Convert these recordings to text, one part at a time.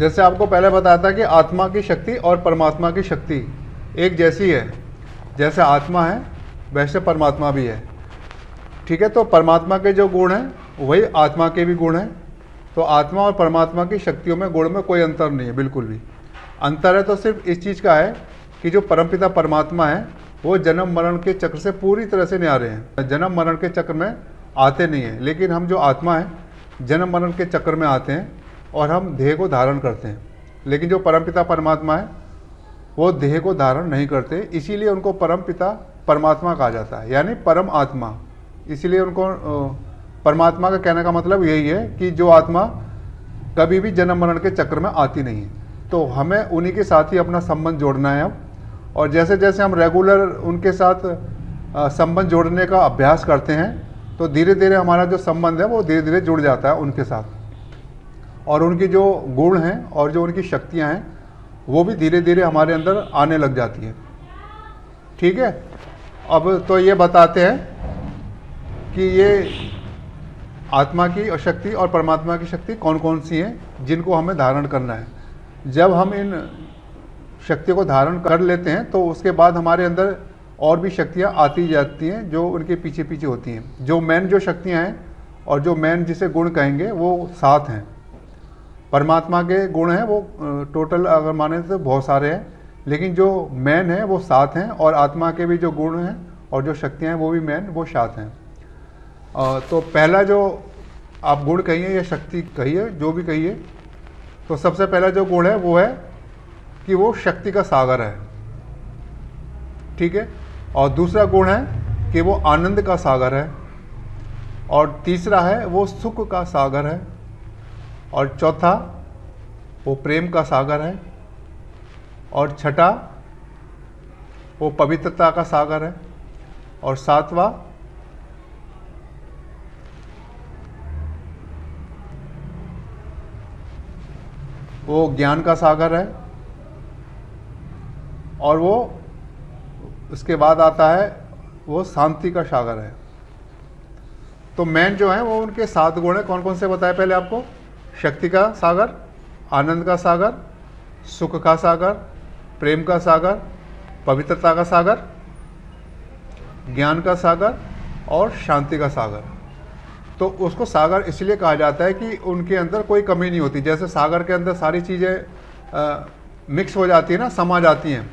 जैसे आपको पहले बताया था कि आत्मा की शक्ति और परमात्मा की शक्ति एक जैसी है। जैसे आत्मा है वैसे परमात्मा भी है। ठीक है, तो परमात्मा के जो गुण हैं वही आत्मा के भी गुण हैं। तो आत्मा और परमात्मा की शक्तियों में गुण में कोई अंतर नहीं है, बिल्कुल भी। अंतर है तो सिर्फ इस चीज़ का है कि जो परमपिता परमात्मा है वो जन्म मरण के चक्र से पूरी तरह से न्यारे हैं, जन्म मरण के चक्र में आते नहीं हैं। लेकिन हम जो आत्मा है जन्म मरण के चक्र में आते हैं और हम देह को धारण करते हैं। लेकिन जो परमपिता परमात्मा है वो देह को धारण नहीं करते, इसीलिए उनको परमपिता परमात्मा कहा जाता है, यानी परम आत्मा। इसीलिए उनको परमात्मा का कहने का मतलब यही है कि जो आत्मा कभी भी जन्म मरण के चक्र में आती नहीं है। तो हमें उन्हीं के साथ ही अपना संबंध जोड़ना है अब। और जैसे जैसे हम रेगुलर उनके साथ संबंध जोड़ने का अभ्यास करते हैं तो धीरे धीरे हमारा जो संबंध है वो धीरे धीरे जुड़ जाता है उनके साथ, और उनकी जो गुण हैं और जो उनकी शक्तियां हैं वो भी धीरे धीरे हमारे अंदर आने लग जाती है। ठीक है, अब तो ये बताते हैं कि ये आत्मा की शक्ति और परमात्मा की शक्ति कौन कौन सी हैं जिनको हमें धारण करना है। जब हम इन शक्तियों को धारण कर लेते हैं तो उसके बाद हमारे अंदर और भी शक्तियाँ आती जाती हैं जो उनके पीछे पीछे होती हैं। जो मेन जो शक्तियाँ हैं और जो मेन जिसे गुण कहेंगे वो 7 हैं। परमात्मा के गुण हैं वो टोटल अगर माने तो बहुत सारे हैं, लेकिन जो मेन है वो 7 हैं। और आत्मा के भी जो गुण हैं और जो शक्तियाँ हैं वो भी मेन वो 7 हैं। तो पहला जो आप गुण कहिए या शक्ति कहिए, जो भी कहिए, तो सबसे पहला जो गुण है वो है कि वो शक्ति का सागर है। ठीक है, और दूसरा गुण है कि वो आनंद का सागर है, और तीसरा है वो सुख का सागर है, और चौथा वो प्रेम का सागर है, और छठा वो पवित्रता का सागर है, और सातवां वो ज्ञान का सागर है, और वो उसके बाद आता है वो शांति का सागर है। तो मेन जो है वो उनके 7 गुण है। कौन कौन से बताए पहले आपको? शक्ति का सागर, आनंद का सागर, सुख का सागर, प्रेम का सागर, पवित्रता का सागर, ज्ञान का सागर और शांति का सागर। तो उसको सागर इसलिए कहा जाता है कि उनके अंदर कोई कमी नहीं होती। जैसे सागर के अंदर सारी चीज़ें मिक्स हो जाती है ना, समा जाती हैं,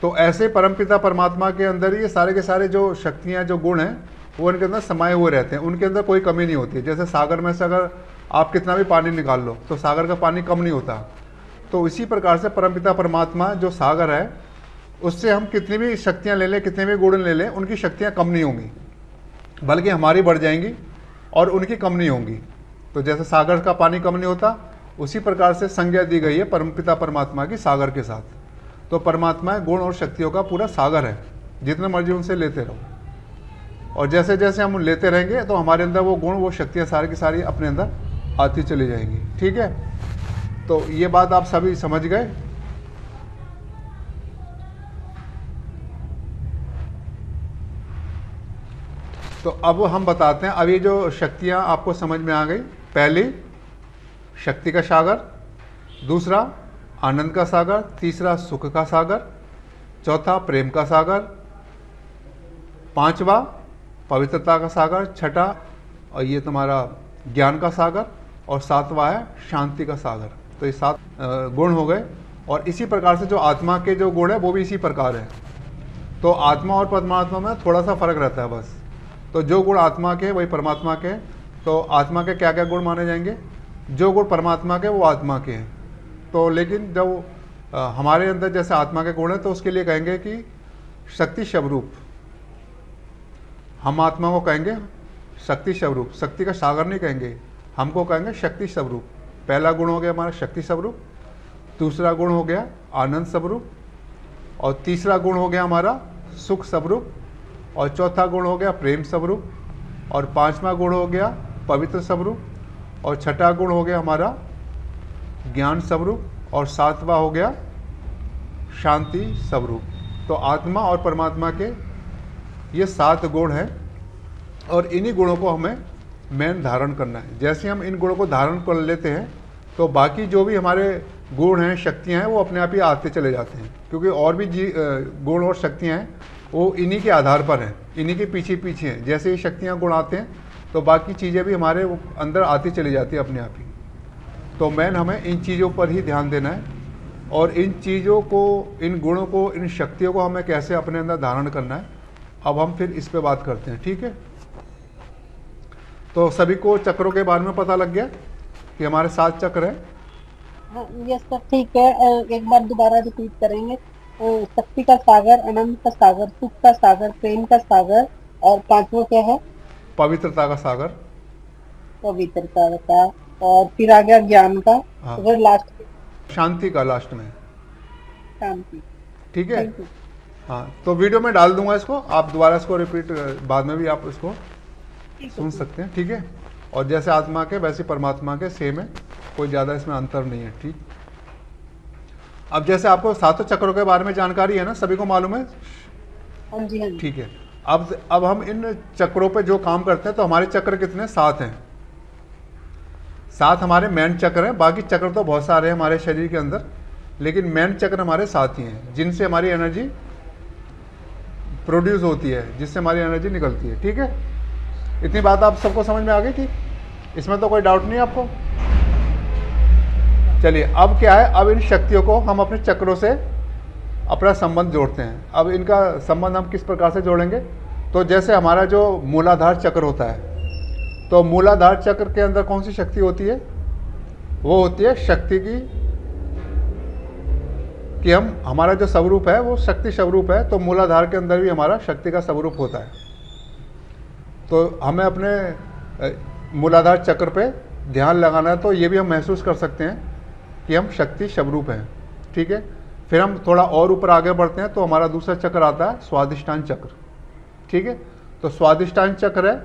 तो ऐसे परमपिता परमात्मा के अंदर ये सारे के सारे जो शक्तियाँ जो गुण हैं वो उनके अंदर समाये हुए रहते हैं। उनके अंदर कोई कमी नहीं होती। जैसे सागर में से अगर आप कितना भी पानी निकाल लो तो सागर का पानी कम नहीं होता। तो इसी प्रकार से परमपिता परमात्मा जो सागर है उससे हम कितनी भी शक्तियाँ ले लें, कितने भी गुण ले लें, उनकी शक्तियाँ कम नहीं होंगी, बल्कि हमारी बढ़ जाएंगी और उनकी कम नहीं होंगी। तो जैसे सागर का पानी कम नहीं होता, उसी प्रकार से संज्ञा दी गई है परमपिता परमात्मा की सागर के साथ। तो परमात्मा गुण और शक्तियों का पूरा सागर है, जितना मर्जी उनसे लेते रहो। और जैसे जैसे हम लेते रहेंगे तो हमारे अंदर वो गुण वो शक्तियाँ सारी की सारी अपने अंदर आती चली जाएंगी। ठीक है, तो ये बात आप सभी समझ गए। तो अब हम बताते हैं, अब ये जो शक्तियाँ आपको समझ में आ गई। पहली शक्ति का सागर, दूसरा आनंद का सागर, तीसरा सुख का सागर, चौथा प्रेम का सागर, पांचवा पवित्रता का सागर, छठा और ये तुम्हारा ज्ञान का सागर, और सातवां है शांति का सागर। तो ये 7 गुण हो गए। और इसी प्रकार से जो आत्मा के जो गुण है वो भी इसी प्रकार है। तो आत्मा और परमात्मा में थोड़ा सा फर्क रहता है बस। तो जो गुण आत्मा के वही परमात्मा के। तो आत्मा के क्या क्या गुण माने जाएंगे? जो गुण परमात्मा के वो आत्मा के हैं। तो लेकिन जब हमारे अंदर जैसे आत्मा के गुण है तो उसके लिए कहेंगे कि शक्ति स्वरूप। हम आत्मा को कहेंगे शक्ति स्वरूप, शक्ति का सागर नहीं कहेंगे, हमको कहेंगे शक्ति स्वरूप। पहला गुण हो गया हमारा शक्ति स्वरूप, दूसरा गुण हो गया आनंद स्वरूप, और तीसरा गुण हो गया हमारा सुख स्वरूप, और चौथा गुण हो गया प्रेम स्वरूप, और पांचवा गुण हो गया पवित्र स्वरूप, और छठा गुण हो गया हमारा ज्ञान स्वरूप, और सातवां हो गया शांति स्वरूप। तो आत्मा और परमात्मा के ये 7 गुण हैं, और इन्हीं गुणों को हमें मेन धारण करना है। जैसे हम इन गुणों को धारण कर लेते हैं तो बाकी जो भी हमारे गुण हैं, शक्तियाँ हैं, वो अपने आप ही आते चले जाते हैं, क्योंकि और भी गुण और शक्तियाँ हैं वो इन्हीं के आधार पर हैं, इन्हीं के पीछे पीछे हैं। जैसे ही शक्तियाँ गुण आते हैं तो बाकी चीज़ें भी हमारे अंदर आती चली जाती है अपने आप ही। तो मेन हमें इन चीज़ों पर ही ध्यान देना है, और इन चीज़ों को, इन गुणों को, इन शक्तियों को हमें कैसे अपने अंदर धारण करना है, अब हम फिर इस पे बात करते हैं। ठीक है, तो सभी को चक्रों के बारे में पता लग गया कि हमारे 7 चक्र हैं। यस सर, ठीक है। एक बार दोबारा रिपीट करेंगे। शक्ति का सागर, आनंद का सागर, सुख का सागर, प्रेम का सागर, और पांचवा क्या है? पवित्रता का सागर। पवित्रता का। और फिर आ गया ज्ञान का। हाँ। फिर लास्ट शांति का लास्ट में। शांति। ठीक है, Thank you. हाँ, तो वीडियो में डाल दूंगा इसको, आप दोबारा इसको रिपीट बाद में भी आप इसको सुन सकते हैं। ठीक है, और जैसे आत्मा के वैसे परमात्मा के सेम है, कोई ज़्यादा इसमें अंतर नहीं है। ठीक, अब जैसे आपको 7 चक्रों के बारे में जानकारी है ना, सभी को मालूम है? हाँ जी, हाँ जी। ठीक है, अब हम इन चक्रों पे जो काम करते हैं, तो हमारे चक्र कितने? 7 हैं। 7 हमारे मेन चक्र हैं, बाकी चक्र तो बहुत सारे हैं हमारे शरीर के अंदर, लेकिन मेन चक्र हमारे 7 ही हैं, जिनसे हमारी एनर्जी प्रोड्यूस होती है, जिससे हमारी एनर्जी निकलती है। ठीक है, इतनी बात आप सबको समझ में आ गई थी? इसमें तो कोई डाउट नहीं आपको? चलिए, अब क्या है, अब इन शक्तियों को हम अपने चक्रों से अपना संबंध जोड़ते हैं। अब इनका संबंध हम किस प्रकार से जोड़ेंगे? तो जैसे हमारा जो मूलाधार चक्र होता है, तो मूलाधार चक्र के अंदर कौन सी शक्ति होती है? वो होती है शक्ति की, कि हम, हमारा जो स्वरूप है वो शक्ति स्वरूप है, तो मूलाधार के अंदर भी हमारा शक्ति का स्वरूप होता है। तो हमें अपने मूलाधार चक्र पे ध्यान लगाना है, तो ये भी हम महसूस कर सकते हैं कि हम शक्ति स्वरूप हैं। ठीक है, फिर हम थोड़ा और ऊपर आगे बढ़ते हैं, तो हमारा दूसरा चक्र आता है स्वादिष्टान चक्र। ठीक है, तो स्वादिष्टान चक्र है,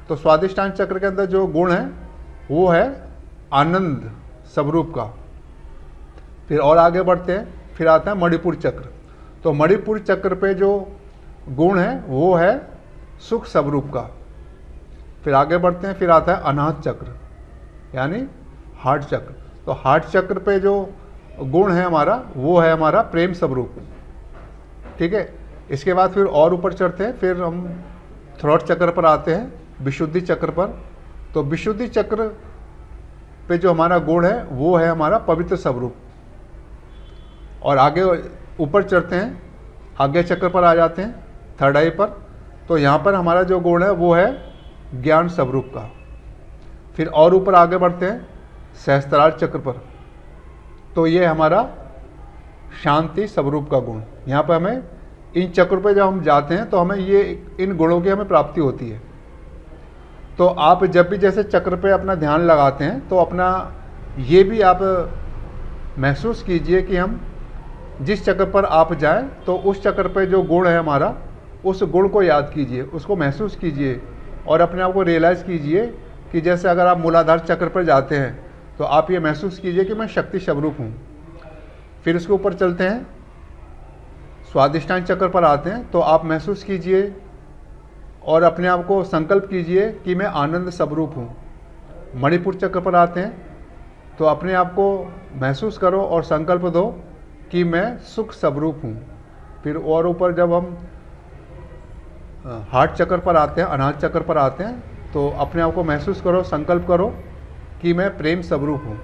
तो स्वादिष्टान चक्र के अंदर जो गुण है वो है आनंद स्वरूप का। फिर और आगे बढ़ते हैं, फिर आता है मणिपुर चक्र। तो मणिपुर चक्र पे जो गुण है वो है सुख स्वरूप का। फिर आगे बढ़ते हैं, फिर आता है अनाहत चक्र, यानी हार्ट चक्र। तो हार्ट चक्र पे जो गुण है हमारा, वो है हमारा प्रेम स्वरूप। ठीक है, इसके बाद फिर और ऊपर चढ़ते हैं, फिर हम थ्रोट चक्र पर आते हैं, विशुद्धि चक्र पर। तो विशुद्धि चक्र पे जो हमारा गुण है वो है हमारा पवित्र स्वरूप। और आगे ऊपर चढ़ते हैं, आगे चक्र पर आ जाते हैं, थर्ड आई पर। तो यहाँ पर हमारा जो गुण है वो है ज्ञान स्वरूप का। फिर और ऊपर आगे बढ़ते हैं सहस्त्रार चक्र पर, तो ये हमारा शांति स्वरूप का गुण। यहाँ पर हमें इन चक्र पर जब हम जाते हैं तो हमें ये, इन गुणों की हमें प्राप्ति होती है। तो आप जब भी जैसे चक्र पे अपना ध्यान लगाते हैं, तो अपना ये भी आप महसूस कीजिए कि हम जिस चक्र पर आप जाएं, तो उस चक्र पे जो गुण है हमारा, उस गुण को याद कीजिए, उसको महसूस कीजिए, और अपने आप को रियलाइज़ कीजिए कि जैसे अगर आप मूलाधार चक्र पर जाते हैं, तो आप ये महसूस कीजिए कि मैं शक्ति स्वरूप हूँ। फिर उसके ऊपर चलते हैं, स्वादिष्टान चक्र पर आते हैं, तो आप महसूस कीजिए और अपने आप को संकल्प कीजिए कि मैं आनंद स्वरूप हूँ। मणिपुर चक्र पर आते हैं, तो अपने आप को महसूस करो और संकल्प दो कि मैं सुख स्वरूप हूँ। फिर और ऊपर जब हम हार्ट चक्र पर आते हैं, अनाहत चक्र पर आते हैं, तो अपने आप को महसूस करो, संकल्प करो कि मैं प्रेम स्वरूप हूँ।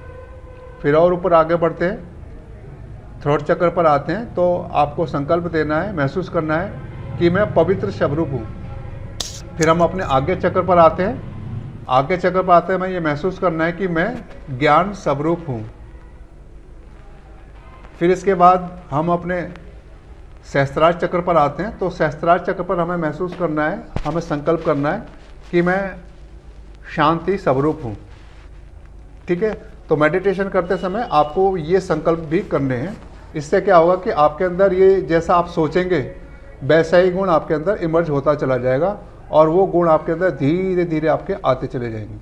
फिर और ऊपर आगे बढ़ते हैं, थ्रोट चक्र पर आते हैं, तो आपको संकल्प देना है, महसूस करना है कि मैं पवित्र स्वरूप हूँ। फिर हम अपने आगे चक्र पर आते हैं, आगे चक्र पर आते हैं, मैं ये महसूस करना है कि मैं ज्ञान स्वरूप हूँ। फिर इसके बाद हम अपने सहस्त्रार चक्र पर आते हैं, तो सहस्त्रार चक्र पर हमें महसूस करना है, हमें संकल्प करना है कि मैं शांति स्वरूप हूँ। ठीक है, तो मेडिटेशन करते समय आपको ये संकल्प भी करने हैं। इससे क्या होगा कि आपके अंदर ये जैसा आप सोचेंगे वैसा ही गुण आपके अंदर इमर्ज होता चला जाएगा, और वो गुण आपके अंदर धीरे धीरे आपके आते चले जाएंगे।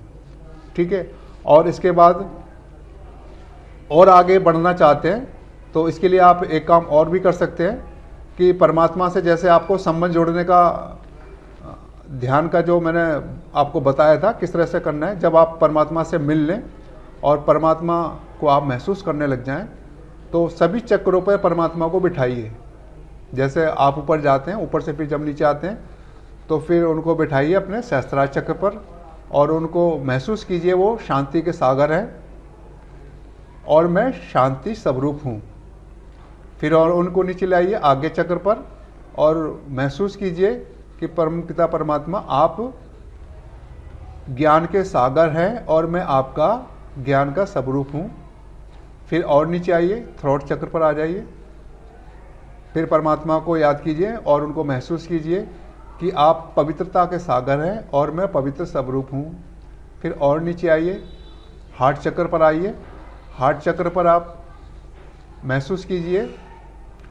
ठीक है, और इसके बाद और आगे बढ़ना चाहते हैं, तो इसके लिए आप एक काम और भी कर सकते हैं कि परमात्मा से जैसे आपको संबंध जोड़ने का ध्यान का जो मैंने आपको बताया था किस तरह से करना है, जब आप परमात्मा से मिल लें और परमात्मा को आप महसूस करने लग जाएं, तो सभी चक्रों पर परमात्मा को बिठाइए। जैसे आप ऊपर जाते हैं, ऊपर से फिर जब नीचे आते हैं तो फिर उनको बिठाइए अपने सहस्त्रार चक्र पर और उनको महसूस कीजिए वो शांति के सागर हैं और मैं शांति स्वरूप हूँ। फिर और उनको नीचे लाइए आगे चक्र पर और महसूस कीजिए कि परम पिता परमात्मा आप ज्ञान के सागर हैं और मैं आपका ज्ञान का स्वरूप हूँ। फिर और नीचे आइए, थ्रोट चक्र पर आ जाइए। फिर परमात्मा को याद कीजिए और उनको महसूस कीजिए कि आप पवित्रता के सागर हैं और मैं पवित्र स्वरूप हूँ। फिर और नीचे आइए, हार्ट चक्र पर आइए। हार्ट चक्र पर आप महसूस कीजिए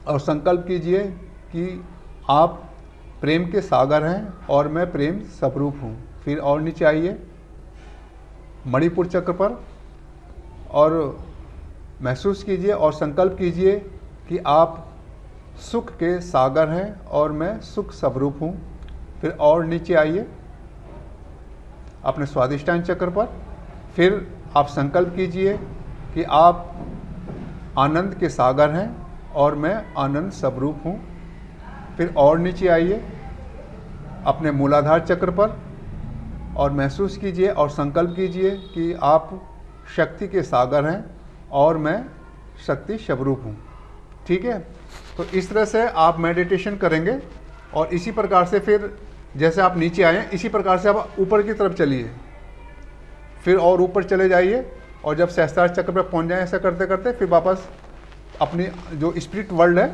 और संकल्प कीजिए कि आप प्रेम के सागर हैं और मैं प्रेम स्वरूप हूँ। फिर और नीचे आइए मणिपुर चक्र पर और महसूस कीजिए और संकल्प कीजिए कि आप सुख के सागर हैं और मैं सुख स्वरूप हूँ। फिर और नीचे आइए अपने स्वादिष्टान चक्र पर। फिर आप संकल्प कीजिए कि आप आनंद के सागर हैं और मैं आनंद स्वरूप हूँ। फिर और नीचे आइए अपने मूलाधार चक्र पर और महसूस कीजिए और संकल्प कीजिए कि आप शक्ति के सागर हैं और मैं शक्ति स्वरूप हूँ। ठीक है, तो इस तरह से आप मेडिटेशन करेंगे और इसी प्रकार से फिर जैसे आप नीचे आए इसी प्रकार से आप ऊपर की तरफ चलिए। फिर और ऊपर चले जाइए और जब सहस्त्रार चक्र पर पहुँच जाए ऐसा करते करते फिर वापस अपनी जो स्पिरिट वर्ल्ड है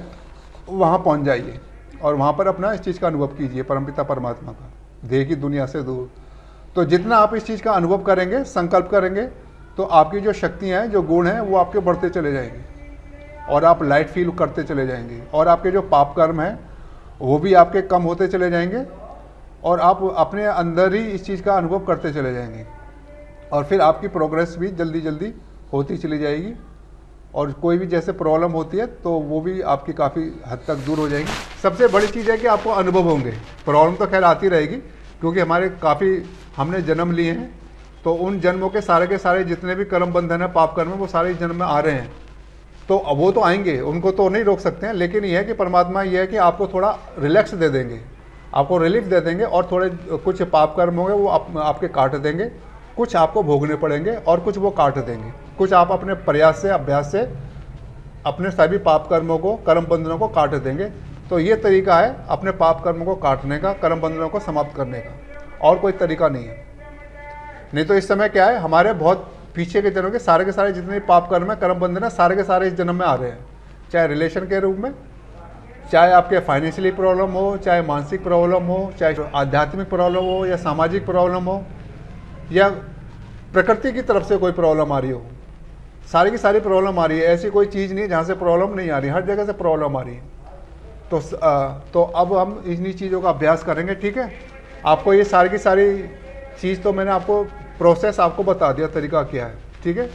वहाँ पहुँच जाइए और वहाँ पर अपना इस चीज़ का अनुभव कीजिए, परमपिता परमात्मा का, देह की दुनिया से दूर। तो जितना आप इस चीज़ का अनुभव करेंगे, संकल्प करेंगे, तो आपकी जो शक्तियाँ हैं, जो गुण हैं, वो आपके बढ़ते चले जाएंगे और आप लाइट फील करते चले जाएंगे और आपके जो पाप कर्म हैं वो भी आपके कम होते चले जाएंगे और आप अपने अंदर ही इस चीज़ का अनुभव करते चले जाएंगे और फिर आपकी प्रोग्रेस भी जल्दी जल्दी होती चली जाएगी और कोई भी जैसे प्रॉब्लम होती है तो वो भी आपकी काफ़ी हद तक दूर हो जाएगी। सबसे बड़ी चीज़ है कि आपको अनुभव होंगे। प्रॉब्लम तो खैर आती रहेगी क्योंकि हमारे काफ़ी हमने जन्म लिए हैं, तो उन जन्मों के सारे जितने भी कर्म बंधन है, पाप कर्म है, वो सारे जन्म में आ रहे हैं, तो वो तो आएंगे, उनको तो नहीं रोक सकते हैं। लेकिन यह है कि परमात्मा ये है कि आपको थोड़ा रिलैक्स दे देंगे, आपको रिलीफ दे देंगे और थोड़े कुछ पाप कर्म होंगे वो आपके काट देंगे, कुछ आपको भोगने पड़ेंगे और कुछ वो काट देंगे। कुछ आप अपने प्रयास से, अभ्यास से अपने सभी पाप कर्मों को, कर्म बंधनों को काट देंगे। तो ये तरीका है अपने पाप कर्मों को काटने का, कर्म बंधनों को समाप्त करने का, और कोई तरीका नहीं है। नहीं तो इस समय क्या है, हमारे बहुत पीछे के जन्म के सारे जितने पाप कर्म है, कर्म बंधन है, सारे के सारे इस जन्म में आ रहे हैं, चाहे रिलेशन के रूप में, चाहे आपके फाइनेंशियली प्रॉब्लम हो, चाहे मानसिक प्रॉब्लम हो, चाहे आध्यात्मिक प्रॉब्लम हो या सामाजिक प्रॉब्लम हो या प्रकृति की तरफ से कोई प्रॉब्लम आ रही हो, सारी की सारी प्रॉब्लम आ रही है। ऐसी कोई चीज़ नहीं है जहाँ से प्रॉब्लम नहीं आ रही, हर जगह से प्रॉब्लम आ रही है। तो अब हम इन्हीं चीज़ों का अभ्यास करेंगे। ठीक है, आपको ये सारी की सारी चीज़ तो मैंने आपको प्रोसेस आपको बता दिया, तरीका क्या है। ठीक है।